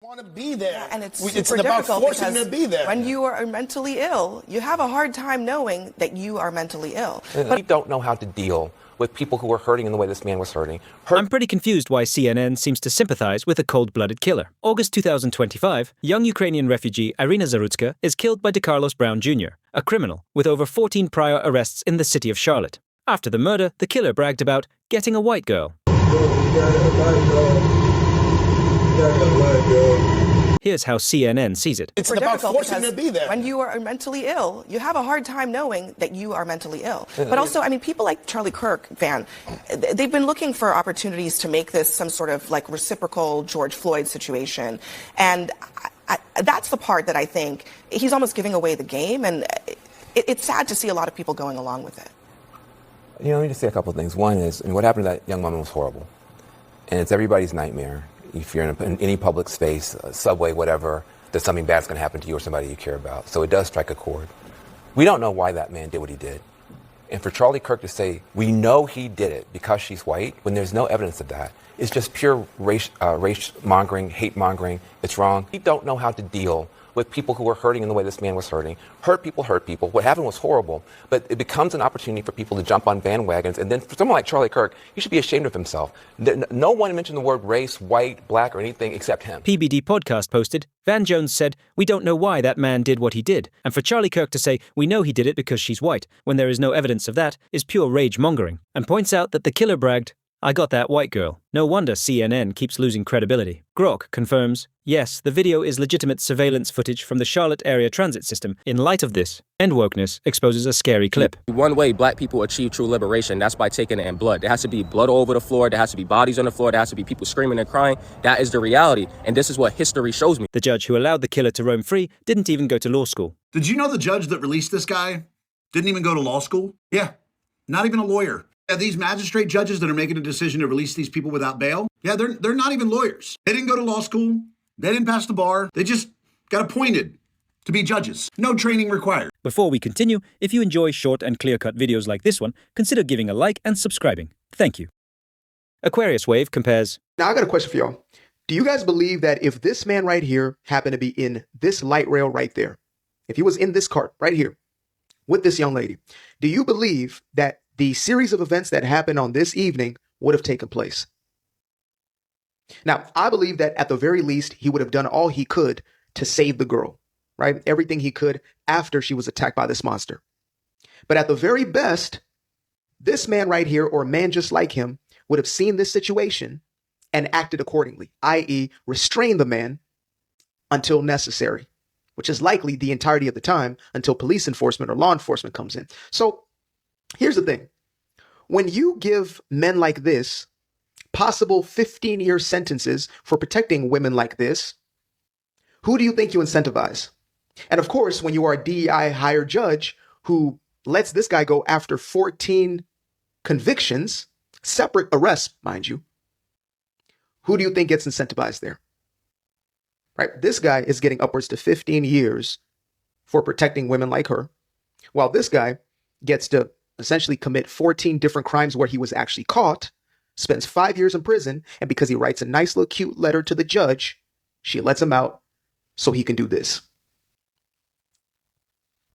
want to be there. Yeah, and it's It's super about difficult forcing them because to be there. when you are mentally ill, you have a hard time knowing that you are mentally ill. But we don't know how to deal with people who are hurting in the way this man was hurting. I'm pretty confused why CNN seems to sympathize with a cold-blooded killer. August 2025, young Ukrainian refugee Iryna Zarutska is killed by DeCarlos Brown Jr., a criminal with over 14 prior arrests in the city of Charlotte. After the murder, the killer bragged about getting a white girl. Here's how CNN sees it. It's about forcing them to be there. When you are mentally ill, you have a hard time knowing that you are mentally ill. But also, I mean, people like Charlie Kirk, they've been looking for opportunities to make this some sort of like reciprocal George Floyd situation. And that's the part that I think he's almost giving away the game. And it's sad to see a lot of people going along with it. You know, let me just say a couple of things. One is, what happened to that young woman was horrible. And it's everybody's nightmare. If you're in any public space, subway, whatever, that something bad's going to happen to you or somebody you care about. So it does strike a chord. We don't know why that man did what he did. And for Charlie Kirk to say, we know he did it because she's white, when there's no evidence of that, it's just pure race-mongering, hate-mongering. It's wrong. We don't know how to deal with people who are hurting in the way this man was hurting. Hurt people hurt people. What happened was horrible, but it becomes an opportunity for people to jump on bandwagons. And then for someone like Charlie Kirk, he should be ashamed of himself. No one mentioned the word race, white, black, or anything except him. PBD Podcast posted, Van Jones said, we don't know why that man did what he did. And for Charlie Kirk to say, we know he did it because she's white, when there is no evidence of that, is pure rage-mongering. And points out that the killer bragged, I got that white girl. No wonder CNN keeps losing credibility. Grok confirms, yes, the video is legitimate surveillance footage from the Charlotte area transit system. In light of this, end wokeness exposes a scary clip. One way black people achieve true liberation, that's by taking it in blood. There has to be blood all over the floor. There has to be bodies on the floor. There has to be people screaming and crying. That is the reality. And this is what history shows me. The judge who allowed the killer to roam free didn't even go to law school. Did you know the judge that released this guy didn't even go to law school? Yeah, not even a lawyer. Yeah, these magistrate judges that are making a decision to release these people without bail, yeah, they're not even lawyers. They didn't go to law school. They didn't pass the bar. They just got appointed to be judges. No training required. Before we continue, if you enjoy short and clear-cut videos like this one, consider giving a like and subscribing. Thank you. Aquarius Wave compares... Now I got a question for y'all. Do you guys believe that if this man right here happened to be in this light rail right there, if he was in this cart right here with this young lady, do you believe that the series of events that happened on this evening would have taken place? Now, I believe that at the very least, he would have done all he could to save the girl, right? Everything he could after she was attacked by this monster. But at the very best, this man right here, or a man just like him, would have seen this situation and acted accordingly, i.e. restrain the man until necessary, which is likely the entirety of the time until police enforcement or law enforcement comes in. So here's the thing. When you give men like this possible 15-year sentences for protecting women like this, who do you think you incentivize? And of course, when you are a DEI hired judge who lets this guy go after 14 convictions, separate arrests, mind you, who do you think gets incentivized there? Right? This guy is getting upwards to 15 years for protecting women like her, while this guy gets to essentially commit 14 different crimes where he was actually caught, spends 5 years in prison, and because he writes a nice little cute letter to the judge, she lets him out so he can do this.